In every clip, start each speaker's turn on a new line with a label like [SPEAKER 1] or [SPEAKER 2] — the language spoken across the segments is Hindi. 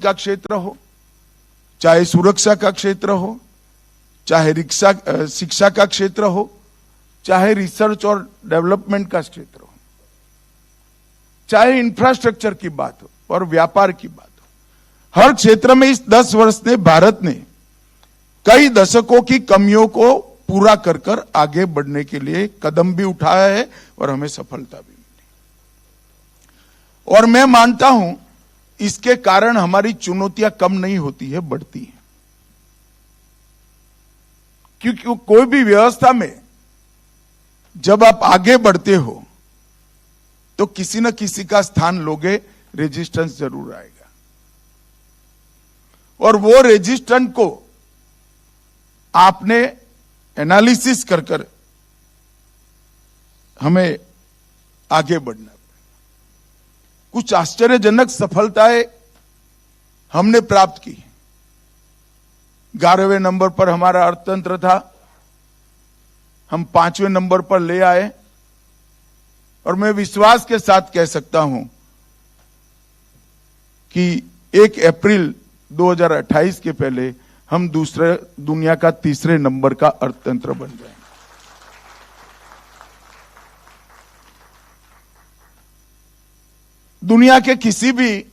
[SPEAKER 1] का क्षेत्र हो, चाहे सुरक्षा का क्षेत्र हो, चाहे शिक्षा का क्षेत्र हो, चाहे रिसर्च और डेवलपमेंट का क्षेत्र हो, चाहे इंफ्रास्ट्रक्चर की बात हो और व्यापार की बात हो, हर क्षेत्र में इस 10 वर्ष ने भारत ने कई दशकों की कमियों को पूरा कर कर आगे बढ़ने के लिए कदम भी उठाया है और हमें सफलता भी मिली। और मैं मानता हूं इसके कारण हमारी चुनौतियां कम नहीं होती है, बढ़ती हैं। क्योंकि कोई भी व्यवस्था में जब आप आगे बढ़ते हो तो किसी न किसी का स्थान लोगे, रेजिस्टेंस जरूर आएगा। और वो रेजिस्टेंस को आपने एनालिसिस कर कर हमें आगे बढ़ना पड़ेगा। कुछ आश्चर्यजनक सफलताएं हमने प्राप्त की। 11वें नंबर पर हमारा अर्थतंत्र था, हम 5वें नंबर पर ले आए। और मैं विश्वास के साथ कह सकता हूं कि 1 अप्रैल 2028 के पहले हम दुनिया का 3रे नंबर का अर्थतंत्र बन जाएंगे। दुनिया के किसी भी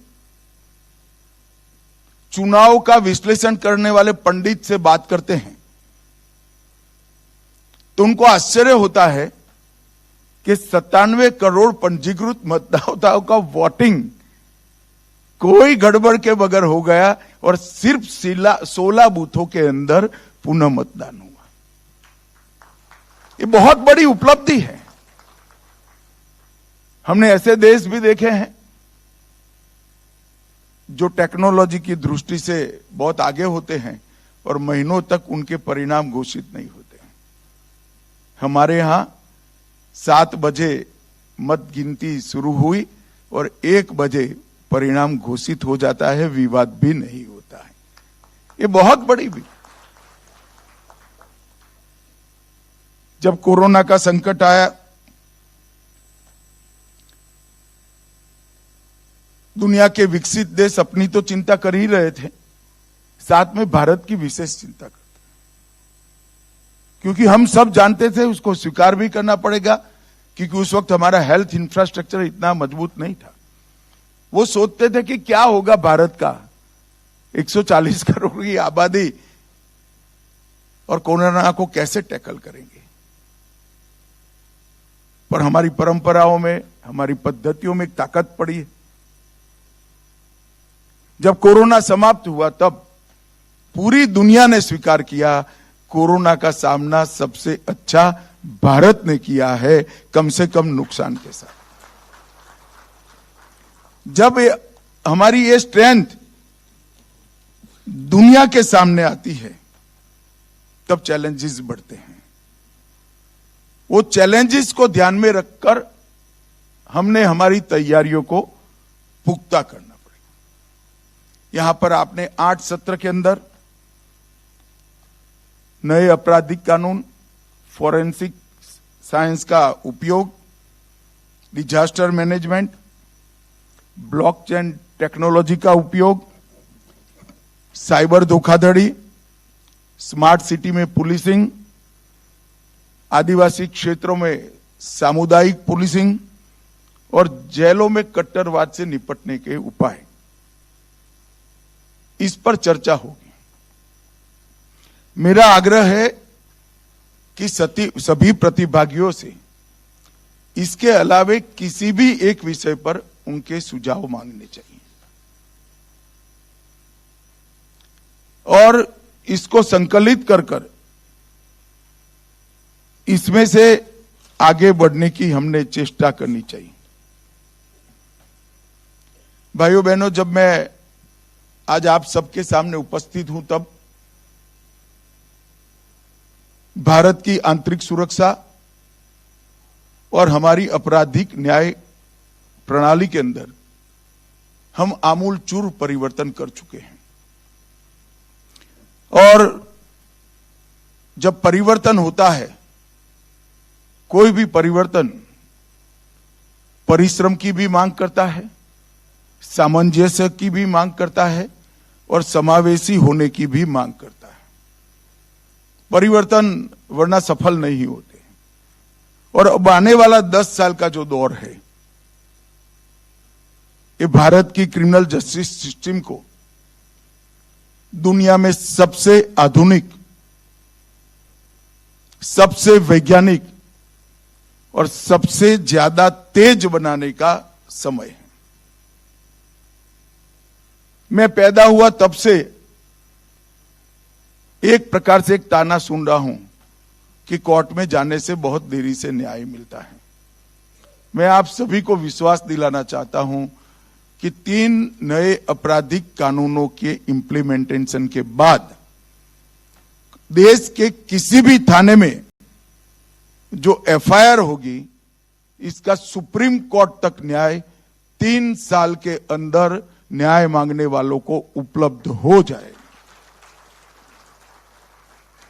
[SPEAKER 1] चुनाव का विश्लेषण करने वाले पंडित से बात करते हैं तो उनको आश्चर्य होता है कि 97 करोड़ पंजीकृत मतदाताओं का वोटिंग कोई गड़बड़ के बगैर हो गया और सिर्फ 16 बूथों के अंदर पुनः मतदान हुआ। ये बहुत बड़ी उपलब्धि है। हमने ऐसे देश भी देखे हैं जो टेक्नोलॉजी की दृष्टि से बहुत आगे होते हैं और महीनों तक उनके परिणाम घोषित नहीं होते हैं। हमारे यहां 7 बजे मत गिनती शुरू हुई और 1 बजे परिणाम घोषित हो जाता है, विवाद भी नहीं होता है। ये बहुत बड़ी भी। जब कोरोना का संकट आया, दुनिया के विकसित देश अपनी तो चिंता कर ही रहे थे, साथ में भारत की विशेष चिंता करते, क्योंकि हम सब जानते थे, उसको स्वीकार भी करना पड़ेगा, क्योंकि उस वक्त हमारा हेल्थ इंफ्रास्ट्रक्चर इतना मजबूत नहीं था। वो सोचते थे कि क्या होगा भारत का 140 करोड़ की आबादी और कोरोना को कैसे टैकल करेंगे। पर हमारी परंपराओं में, हमारी पद्धतियों में एक ताकत पड़ी है। जब कोरोना समाप्त हुआ तब पूरी दुनिया ने स्वीकार किया कोरोना का सामना सबसे अच्छा भारत ने किया है, कम से कम नुकसान के साथ। जब हमारी ये स्ट्रेंथ दुनिया के सामने आती है तब चैलेंजेस बढ़ते हैं। वो चैलेंजेस को ध्यान में रखकर हमने हमारी तैयारियों को पुख्ता करना पड़ेगा। यहां पर आपने 8 सत्र के अंदर नए आपराधिक कानून, फॉरेंसिक साइंस का उपयोग, डिजास्टर मैनेजमेंट, ब्लॉकचेन टेक्नोलॉजी का उपयोग, साइबर धोखाधड़ी, स्मार्ट सिटी में पुलिसिंग, आदिवासी क्षेत्रों में सामुदायिक पुलिसिंग और जेलों में कट्टरवाद से निपटने के उपाय, इस पर चर्चा होगी। मेरा आग्रह है कि सभी प्रतिभागियों से इसके अलावे किसी भी एक विषय पर उनके सुझाव मांगने चाहिए और इसको संकलित कर कर इसमें से आगे बढ़ने की हमने चेष्टा करनी चाहिए। भाइयों बहनों, जब मैं आज आप सबके सामने उपस्थित हूं तब भारत की आंतरिक सुरक्षा और हमारी आपराधिक न्याय प्रणाली के अंदर हम आमूलचूल परिवर्तन कर चुके हैं। और जब परिवर्तन होता है, कोई भी परिवर्तन परिश्रम की भी मांग करता है, सामंजस्य की भी मांग करता है और समावेशी होने की भी मांग करता है। परिवर्तन वरना सफल नहीं होते। और अब आने वाला 10 साल का जो दौर है, ये भारत की क्रिमिनल जस्टिस सिस्टम को दुनिया में सबसे आधुनिक, सबसे वैज्ञानिक और सबसे ज्यादा तेज बनाने का समय है। मैं पैदा हुआ तब से एक प्रकार से एक ताना सुन रहा हूं कि कोर्ट में जाने से बहुत देरी से न्याय मिलता है। मैं आप सभी को विश्वास दिलाना चाहता हूं कि 3 नए आपराधिक कानूनों के इंप्लीमेंटेशन के बाद देश के किसी भी थाने में जो एफआईआर होगी, इसका सुप्रीम कोर्ट तक न्याय 3 साल के अंदर न्याय मांगने वालों को उपलब्ध हो जाए।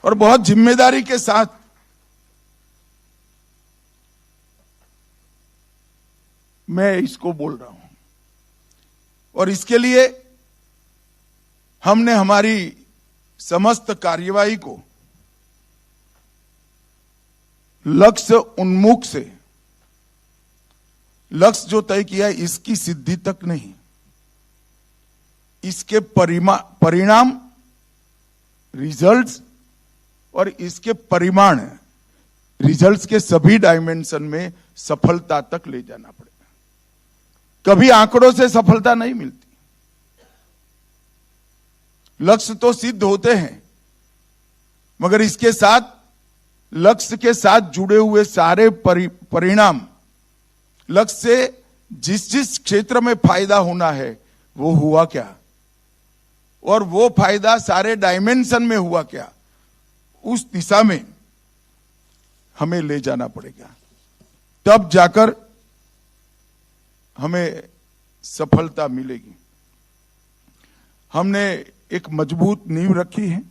[SPEAKER 1] और बहुत जिम्मेदारी के साथ मैं इसको बोल रहा हूं। और इसके लिए हमने हमारी समस्त कार्यवाही को लक्ष्य उन्मुख से, लक्ष्य जो तय किया है इसकी सिद्धि तक नहीं, इसके परिणाम, रिजल्ट्स और इसके परिमाण, रिजल्ट्स के सभी डायमेंशन में सफलता तक ले जाना पड़ेगा। कभी आंकड़ों से सफलता नहीं मिलती। लक्ष्य तो सिद्ध होते हैं, मगर इसके साथ, लक्ष्य के साथ जुड़े हुए सारे परिणाम, लक्ष्य से जिस जिस क्षेत्र में फायदा होना है वो हुआ क्या, और वो फायदा सारे डायमेंशन में हुआ क्या, उस दिशा में हमें ले जाना पड़ेगा। तब जाकर हमें सफलता मिलेगी। हमने एक मजबूत नींव रखी है।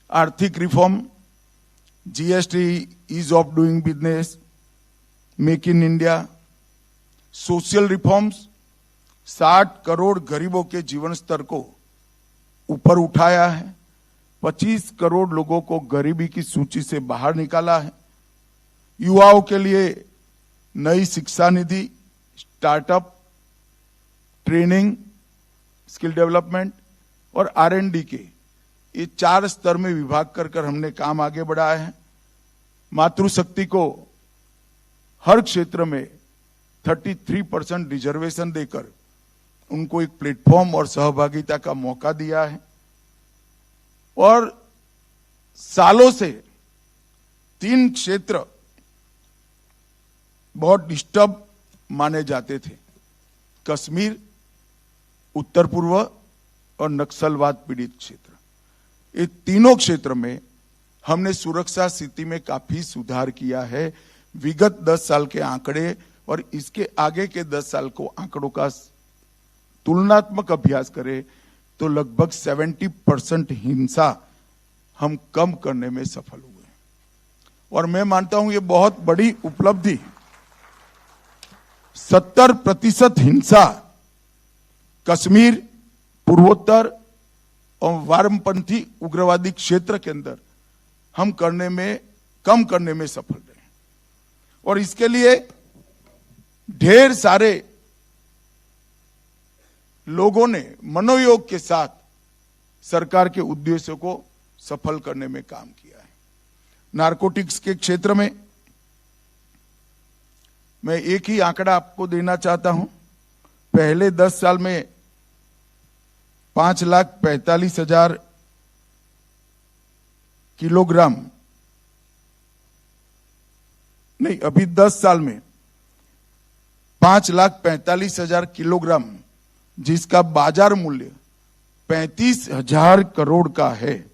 [SPEAKER 1] आर्थिक reform, GST, ease of doing business, make in India, social reforms, 60 crore गरीबों के जीवन स्तर को ऊपर उठाया है। 25 करोड़ लोगों को गरीबी की सूची से बाहर निकाला है। युवाओं के लिए नई शिक्षा निधि, स्टार्टअप, ट्रेनिंग, स्किल डेवलपमेंट और R&D के ये 4 स्तर में विभाग कर हमने काम आगे बढ़ाया है। मातृशक्ति को हर क्षेत्र में 33% रिजर्वेशन देकर उनको एक प्लेटफॉर्म और सहभागिता का मौका दिया है। और सालों से 3 क्षेत्र बहुत डिस्टर्ब माने जाते थे, कश्मीर, उत्तर पूर्व और नक्सलवाद पीड़ित क्षेत्र। ये तीनों क्षेत्र में हमने सुरक्षा स्थिति में काफी सुधार किया है। विगत 10 साल के आंकड़े और इसके आगे के 10 साल को आंकड़ों का तुलनात्मक अभ्यास करें तो लगभग 70% हिंसा हम कम करने में सफल हुए। और मैं मानता हूं ये बहुत बड़ी उपलब्धि। 70% हिंसा कश्मीर, पूर्वोत्तर और वामपंथी उग्रवादी क्षेत्र के अंदर हम कम करने में सफल रहे। और इसके लिए ढेर सारे लोगों ने मनोयोग के साथ सरकार के उद्देश्यों को सफल करने में काम किया है। नारकोटिक्स के क्षेत्र में मैं एक ही आंकड़ा आपको देना चाहता हूं। पहले 10 साल में 5,45,000 किलोग्राम नहीं, अभी 10 साल में 5,45,000 किलोग्राम, जिसका बाजार मूल्य 35,000 करोड़ का है,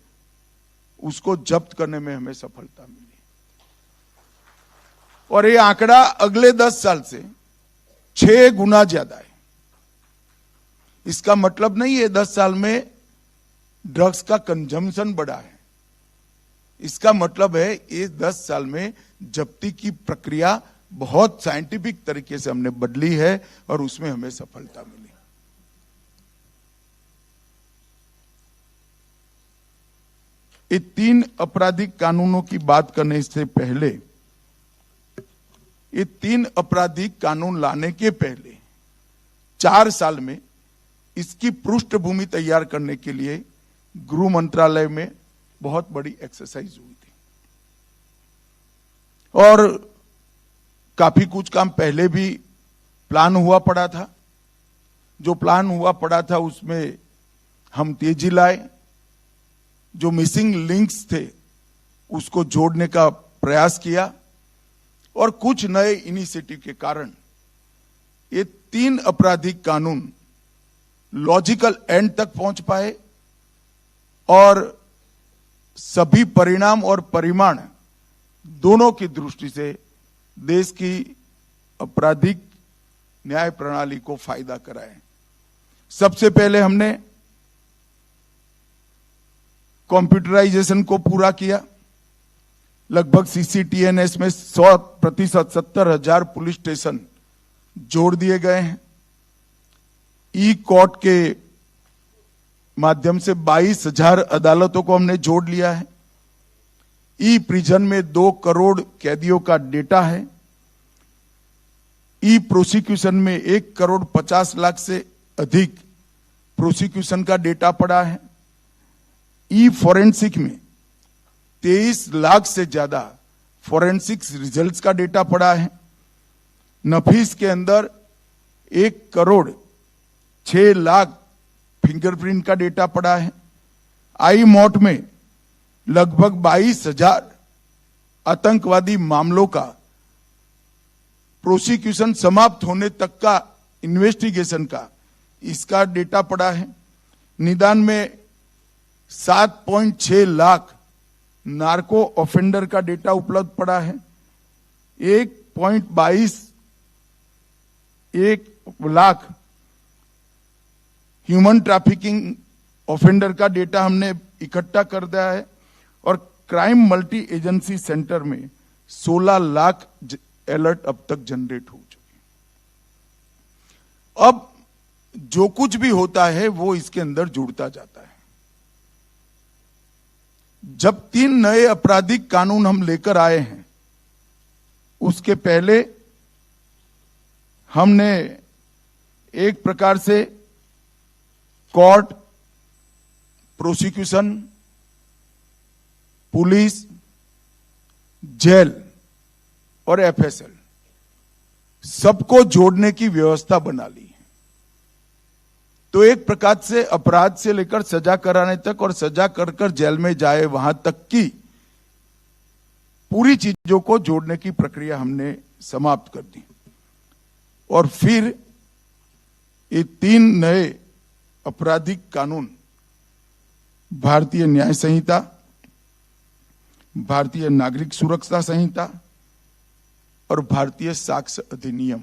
[SPEAKER 1] उसको जब्त करने में हमें सफलता मिली। और ये आंकड़ा अगले 10 साल से 6 गुना ज्यादा है। इसका मतलब नहीं है 10 साल में ड्रग्स का कंजम्पशन बढ़ा है। इसका मतलब है ये 10 साल में जब्ती की प्रक्रिया बहुत साइंटिफिक तरीके से हमने बदली है और उसमें हमें सफलता मिली। ये 3 आपराधिक कानूनों की बात करने से पहले, ये 3 आपराधिक कानून लाने के पहले 4 साल में इसकी पृष्ठभूमि तैयार करने के लिए गृह मंत्रालय में बहुत बड़ी एक्सरसाइज हुई थी और काफी कुछ काम पहले भी प्लान हुआ पड़ा था। जो प्लान हुआ पड़ा था उसमें हम तेजी लाए, जो मिसिंग लिंक्स थे उसको जोड़ने का प्रयास किया और कुछ नए इनिशिएटिव के कारण ये 3 आपराधिक कानून लॉजिकल एंड तक पहुंच पाए और सभी परिणाम और परिमाण दोनों की दृष्टि से देश की आपराधिक न्याय प्रणाली को फायदा कराए। सबसे पहले हमने कंप्यूटराइजेशन को पूरा किया। लगभग CCTNS में 100% 70,000 पुलिस स्टेशन जोड़ दिए गए हैं। ई कोर्ट के माध्यम से 22,000 अदालतों को हमने जोड़ लिया है। ई प्रिजन में 2 करोड़ कैदियों का डेटा है। ई प्रोसिक्यूशन में 1 करोड़ 50 लाख से अधिक प्रोसिक्यूशन का डेटा पड़ा है। ई फॉरेंसिक में 23 लाख से ज्यादा फॉरेंसिक्स रिजल्ट्स का डेटा पड़ा है। नफीस के अंदर 1 करोड़ 6 लाख फिंगरप्रिंट का डेटा पड़ा है। आई मॉट में लगभग 22,000 आतंकवादी मामलों का प्रोसिक्यूशन समाप्त होने तक का इन्वेस्टिगेशन का इसका डेटा पड़ा है। निदान में 7.6 लाख नार्को ऑफेंडर का डेटा उपलब्ध पड़ा है। 1.22 लाख ह्यूमन ट्रैफिकिंग ऑफेंडर का डेटा हमने इकट्ठा कर दिया है और क्राइम मल्टी एजेंसी सेंटर में 16 लाख अलर्ट अब तक जनरेट हो चुके हैं। अब जो कुछ भी होता है वो इसके अंदर जुड़ता जाता है। जब 3 नए आपराधिक कानून हम लेकर आए हैं, उसके पहले हमने एक प्रकार से कोर्ट, प्रोसिक्यूशन, पुलिस, जेल और FSL सबको जोड़ने की व्यवस्था बना ली है। तो एक प्रकार से अपराध से लेकर सजा कराने तक और सजा कर जेल में जाए वहां तक की पूरी चीजों को जोड़ने की प्रक्रिया हमने समाप्त कर दी। और फिर ये 3 नए आपराधिक कानून, भारतीय न्याय संहिता, भारतीय नागरिक सुरक्षा संहिता और भारतीय साक्ष्य अधिनियम,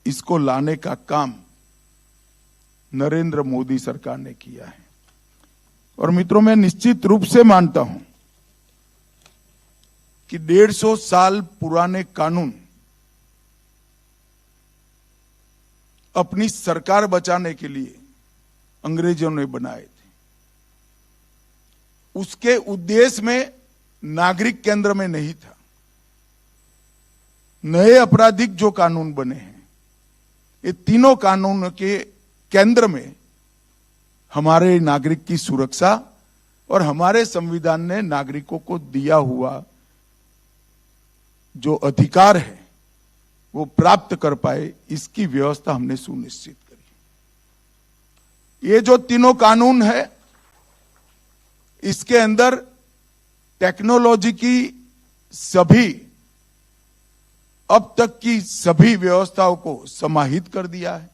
[SPEAKER 1] इसको लाने का काम नरेंद्र मोदी सरकार ने किया है। और मित्रों, मैं निश्चित रूप से मानता हूं कि 150 साल पुराने कानून अपनी सरकार बचाने के लिए अंग्रेजों ने बनाए थे। उसके उद्देश्य में नागरिक केंद्र में नहीं था। नए आपराधिक जो कानून बने हैं, ये तीनों कानून के केंद्र में हमारे नागरिक की सुरक्षा और हमारे संविधान ने नागरिकों को दिया हुआ जो अधिकार है वो प्राप्त कर पाए, इसकी व्यवस्था हमने सुनिश्चित करी। ये जो तीनों कानून है, इसके अंदर टेक्नोलॉजी की सभी अब तक की सभी व्यवस्थाओं को समाहित कर दिया है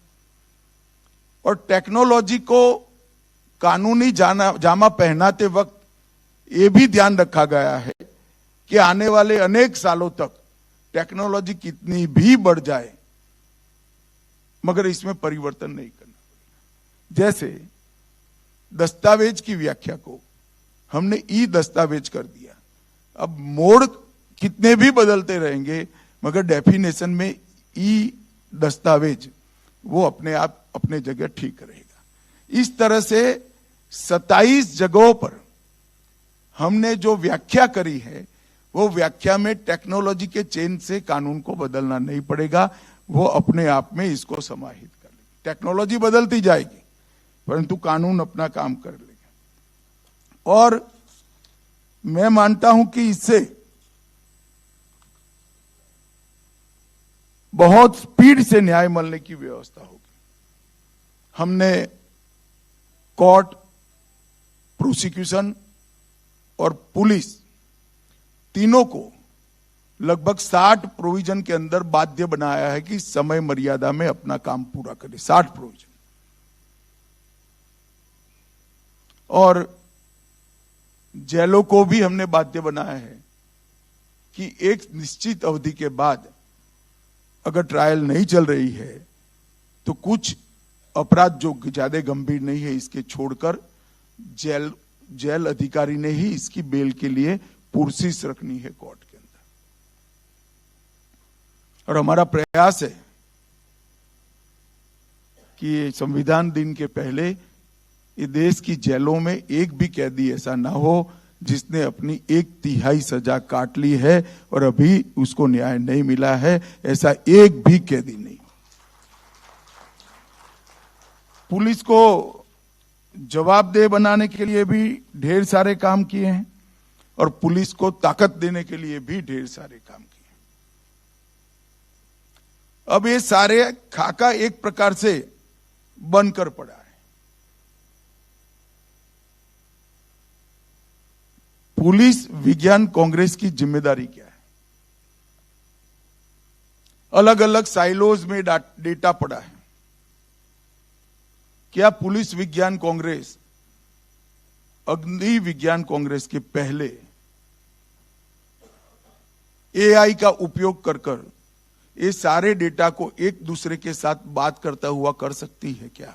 [SPEAKER 1] और टेक्नोलॉजी को कानूनी जामा पहनाते वक्त ये भी ध्यान रखा गया है कि आने वाले अनेक सालों तक टेक्नोलॉजी कितनी भी बढ़ जाए मगर इसमें परिवर्तन नहीं करना पड़ेगा। जैसे दस्तावेज की व्याख्या को हमने ई दस्तावेज कर दिया। अब मोड कितने भी बदलते रहेंगे मगर डेफिनेशन में ई दस्तावेज वो अपने आप अपने जगह ठीक रहेगा। इस तरह से 27 जगहों पर हमने जो व्याख्या करी है वो व्याख्या में टेक्नोलॉजी के चेंज से कानून को बदलना नहीं पड़ेगा, वो अपने आप में इसको समाहित कर लेगी। टेक्नोलॉजी बदलती जाएगी परंतु कानून अपना काम कर लेगा। और मैं मानता हूं कि इससे बहुत स्पीड से न्याय मिलने की व्यवस्था होगी। हमने कोर्ट, प्रोसिक्यूशन और पुलिस तीनों को लगभग 60 प्रोविजन के अंदर बाध्य बनाया है कि समय मर्यादा में अपना काम पूरा करे। 60 प्रोविजन। और जेलों को भी हमने बाध्य बनाया है कि एक निश्चित अवधि के बाद अगर ट्रायल नहीं चल रही है तो कुछ अपराध जो ज्यादा गंभीर नहीं है इसके छोड़कर जेल अधिकारी ने ही इसकी बेल के लिए पुरसीस रखनी है कोर्ट के अंदर। और हमारा प्रयास है कि संविधान दिन के पहले ये देश की जेलों में एक भी कैदी ऐसा ना हो जिसने अपनी 1/3 सजा काट ली है और अभी उसको न्याय नहीं मिला है, ऐसा एक भी कैदी नहीं। पुलिस को जवाबदेह बनाने के लिए भी ढेर सारे काम किए हैं और पुलिस को ताकत देने के लिए भी ढेर सारे काम किए। अब ये सारे खाका एक प्रकार से बनकर पड़ा है। पुलिस विज्ञान कांग्रेस की जिम्मेदारी क्या है? अलग अलग साइलोज में डेटा पड़ा है। क्या पुलिस विज्ञान कांग्रेस अग्नि विज्ञान कांग्रेस के पहले एआई का उपयोग कर ये सारे डेटा को एक दूसरे के साथ बात करता हुआ कर सकती है क्या?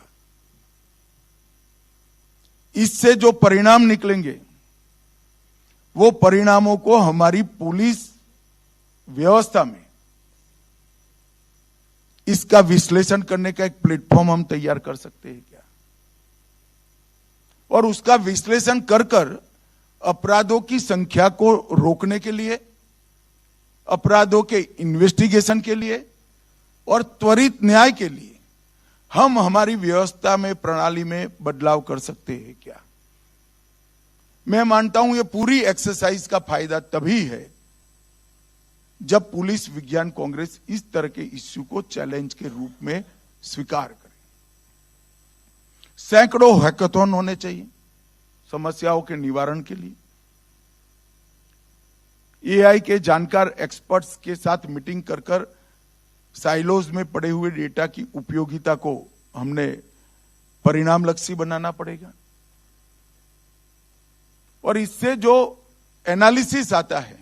[SPEAKER 1] इससे जो परिणाम निकलेंगे वो परिणामों को हमारी पुलिस व्यवस्था में इसका विश्लेषण करने का एक प्लेटफॉर्म हम तैयार कर सकते हैं क्या? और उसका विश्लेषण कर अपराधों की संख्या को रोकने के लिए, अपराधों के इन्वेस्टिगेशन के लिए और त्वरित न्याय के लिए हम हमारी व्यवस्था में, प्रणाली में बदलाव कर सकते हैं क्या? मैं मानता हूं ये पूरी एक्सरसाइज का फायदा तभी है जब पुलिस विज्ञान कांग्रेस इस तरह के इश्यू को चैलेंज के रूप में स्वीकार करे। सैकड़ों हैकाथॉन होने चाहिए समस्याओं के निवारण के लिए। एआई के जानकार एक्सपर्ट्स के साथ मीटिंग कर साइलोज में पड़े हुए डेटा की उपयोगिता को हमने परिणामलक्षी बनाना पड़ेगा। और इससे जो एनालिसिस आता है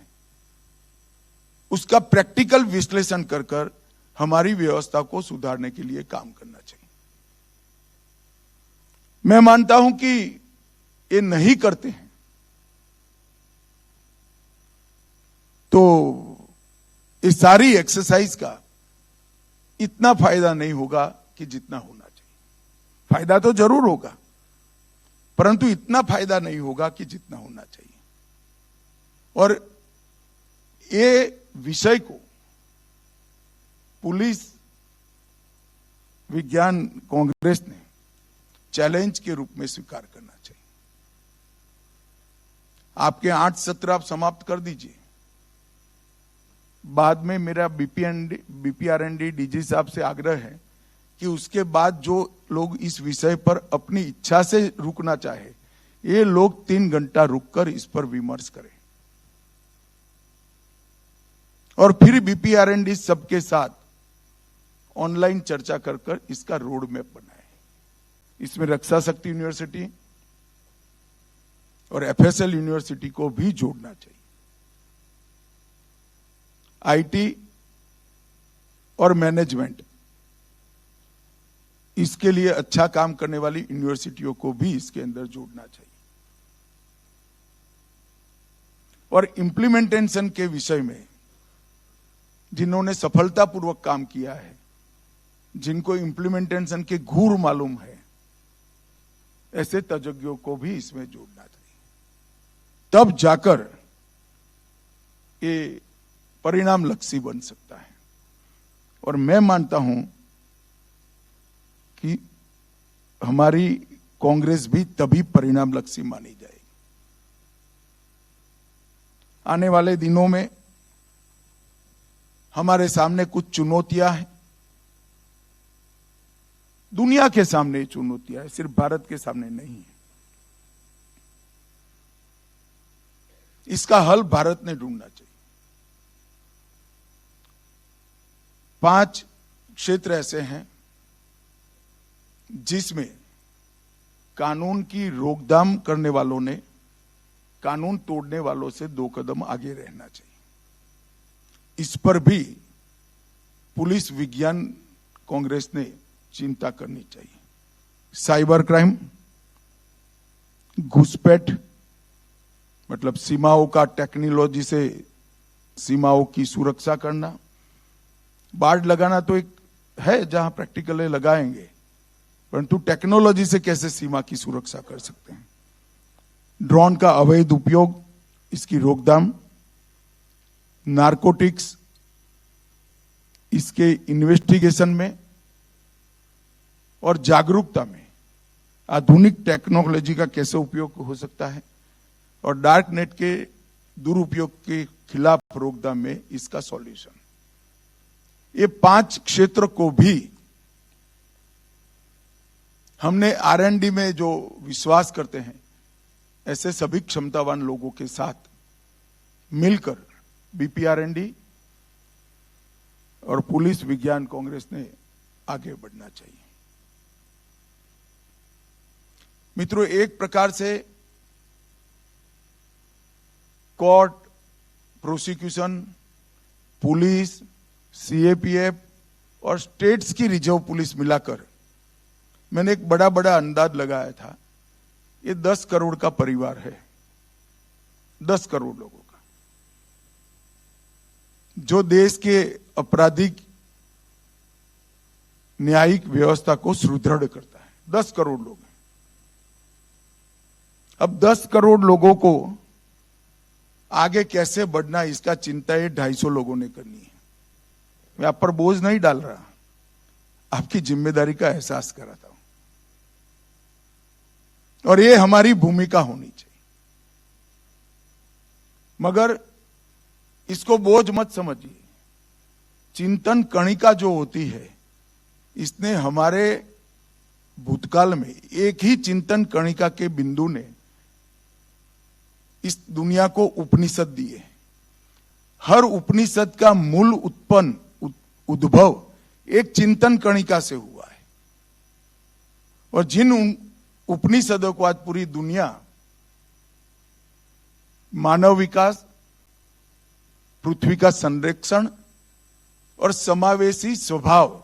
[SPEAKER 1] उसका प्रैक्टिकल विश्लेषण कर हमारी व्यवस्था को सुधारने के लिए काम करना चाहिए। मैं मानता हूं कि ये नहीं करते हैं तो इस सारी एक्सरसाइज का इतना फायदा नहीं होगा कि जितना होना चाहिए। फायदा तो जरूर होगा परंतु इतना फायदा नहीं होगा कि जितना होना चाहिए। और ये विषय को पुलिस विज्ञान कांग्रेस ने चैलेंज के रूप में स्वीकार करना चाहिए। आपके 8 सत्र आप समाप्त कर दीजिए। बाद में मेरा बीपीआरएनडी डीजी साहब से आग्रह है कि उसके बाद जो लोग इस विषय पर अपनी इच्छा से रुकना चाहे ये लोग 3 घंटा रुककर इस पर विमर्श करें और फिर बीपीआरएनडी सबके साथ ऑनलाइन चर्चा कर इसका रोड मैप बनाए। इसमें रक्षा शक्ति यूनिवर्सिटी और एफएसएल यूनिवर्सिटी को भी जोड़ना चाहिए। आईटी और मैनेजमेंट इसके लिए अच्छा काम करने वाली यूनिवर्सिटियों को भी इसके अंदर जोड़ना चाहिए। और इंप्लीमेंटेशन के विषय में जिन्होंने सफलतापूर्वक काम किया है, जिनको इंप्लीमेंटेशन के घूर मालूम है, ऐसे तज्ञों को भी इसमें जोड़ना चाहिए। तब जाकर ये परिणाम लक्षी बन सकता है। और मैं मानता हूं कि हमारी कांग्रेस भी तभी परिणाम लक्षी मानी जाएगी। आने वाले दिनों में हमारे सामने कुछ चुनौतियां हैं, दुनिया के सामने चुनौतियां हैं, सिर्फ भारत के सामने नहीं है। इसका हल भारत ने ढूंढना चाहिए। 5 क्षेत्र ऐसे हैं जिसमें कानून की रोकथाम करने वालों ने कानून तोड़ने वालों से 2 कदम आगे रहना चाहिए। इस पर भी पुलिस विज्ञान कांग्रेस ने चिंता करनी चाहिए। साइबर क्राइम, घुसपैठ मतलब सीमाओं का टेक्नोलॉजी से सीमाओं की सुरक्षा करना। बाड़ लगाना तो एक है जहां प्रैक्टिकली लगाएंगे, परंतु टेक्नोलॉजी से कैसे सीमा की सुरक्षा कर सकते हैं। ड्रोन का अवैध उपयोग, इसकी रोकथाम, नारकोटिक्स, इसके इन्वेस्टिगेशन में और जागरूकता में आधुनिक टेक्नोलॉजी का कैसे उपयोग हो सकता है, और डार्क नेट के दुरुपयोग के खिलाफ रोकथाम में इसका सॉल्यूशन। ये 5 क्षेत्र को भी हमने R&D में जो विश्वास करते हैं, ऐसे सभी क्षमतावान लोगों के साथ मिलकर BPRND और पुलिस विज्ञान कांग्रेस ने आगे बढ़ना चाहिए। मित्रों, एक प्रकार से कोर्ट, प्रोसिक्यूशन, पुलिस, CAPF और स्टेट्स की रिजर्व पुलिस मिलाकर मैंने एक बड़ा अंदाज लगाया था। ये 10 करोड़ का परिवार है, 10 करोड़ लोगों का, जो देश के आपराधिक न्यायिक व्यवस्था को सुदृढ़ करता है। 10 करोड़ लोग हैं। अब 10 करोड़ लोगों को आगे कैसे बढ़ना, इसका चिंता ये 250 लोगों ने करनी है। मैं आप पर बोझ नहीं डाल रहा, आपकी जिम्मेदारी का एहसास कराता हूं, और ये हमारी भूमिका होनी चाहिए। मगर इसको बोझ मत समझिए। चिंतन कणिका जो होती है, इसने हमारे भूतकाल में एक ही चिंतन कणिका के बिंदु ने इस दुनिया को उपनिषद दिए। हर उपनिषद का मूल उद्भव एक चिंतन कणिका से हुआ है, और जिन उपनिषदों को आज पूरी दुनिया मानव विकास, पृथ्वी का संरक्षण और समावेशी स्वभाव,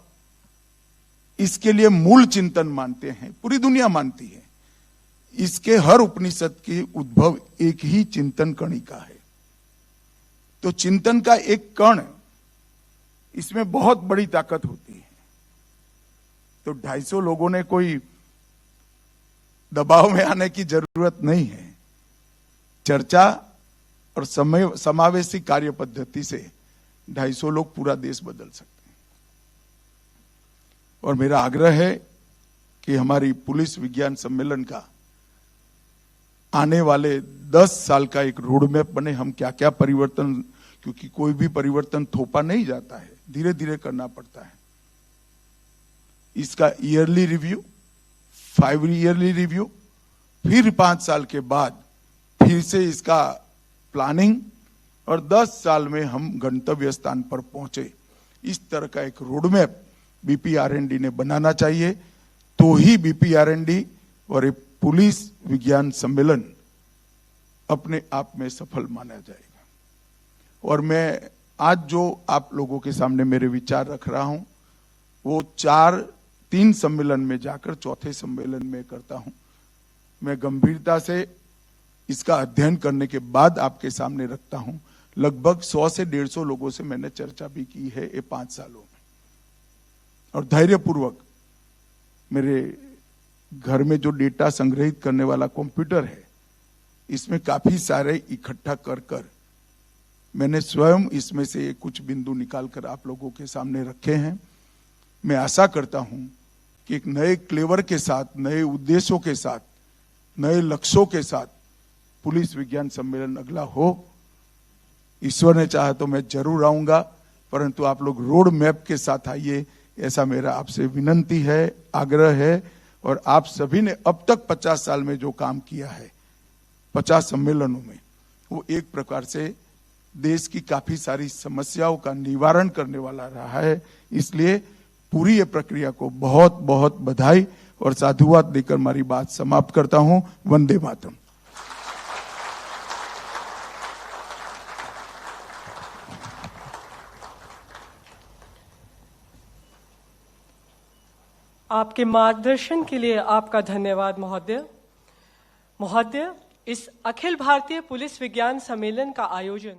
[SPEAKER 1] इसके लिए मूल चिंतन मानते हैं, पूरी दुनिया मानती है। इसके हर उपनिषद की उद्भव एक ही चिंतन कणिका है। तो चिंतन का एक कण, इसमें बहुत बड़ी ताकत होती है। तो 250 लोगों ने कोई दबाव में आने की जरूरत नहीं है। चर्चा और समावेशी कार्य पद्धति से 250 लोग पूरा देश बदल सकते हैं। और मेरा आग्रह है कि हमारी पुलिस विज्ञान सम्मेलन का आने वाले 10 साल का एक रोड मैप बने। हम क्या क्या परिवर्तन, क्योंकि कोई भी परिवर्तन थोपा नहीं जाता है, धीरे धीरे करना पड़ता है। इसका ईयरली रिव्यू, 5 ईयरली रिव्यू, फिर 5 साल के बाद फिर से इसका प्लानिंग, और 10 साल में हम गंतव्य स्थान पर पहुंचे। इस तरह का एक रोड मैप BPRND ने बनाना चाहिए, तो ही BPRND और एक पुलिस विज्ञान सम्मेलन अपने आप में सफल माना जाएगा। और मैं आज जो आप लोगों के सामने मेरे विचार रख रहा हूं, वो 3 सम्मेलन में जाकर 4थे सम्मेलन में करता हूं। मैं गंभीरता से इसका अध्ययन करने के बाद आपके सामने रखता हूं। लगभग 100 से 150 लोगों से मैंने चर्चा भी की है ये 5 सालों में, और धैर्यपूर्वक मेरे घर में जो डेटा संग्रहित करने वाला कंप्यूटर है, इसमें काफी सारे इकट्ठा कर मैंने स्वयं इसमें से कुछ बिंदु निकालकर आप लोगों के सामने रखे हैं। मैं आशा करता हूं कि एक नए क्लेवर के साथ, नए उद्देश्यों के साथ, नए लक्ष्यों के साथ पुलिस विज्ञान सम्मेलन अगला हो। ईश्वर ने चाहा तो मैं जरूर आऊंगा, परंतु आप लोग रोड मैप के साथ आइए, ऐसा मेरा आपसे विनंती है, आग्रह है। और आप सभी ने अब तक 50 साल में जो काम किया है, 50 सम्मेलनों में, वो एक प्रकार से देश की काफी सारी समस्याओं का निवारण करने वाला रहा है। इसलिए पूरी ये प्रक्रिया को बहुत बहुत बधाई और साधुवाद देकर हमारी बात समाप्त करता हूं। वंदे मातरम।
[SPEAKER 2] आपके मार्गदर्शन के लिए आपका धन्यवाद महोदय। महोदय, इस अखिल भारतीय पुलिस विज्ञान सम्मेलन का आयोजन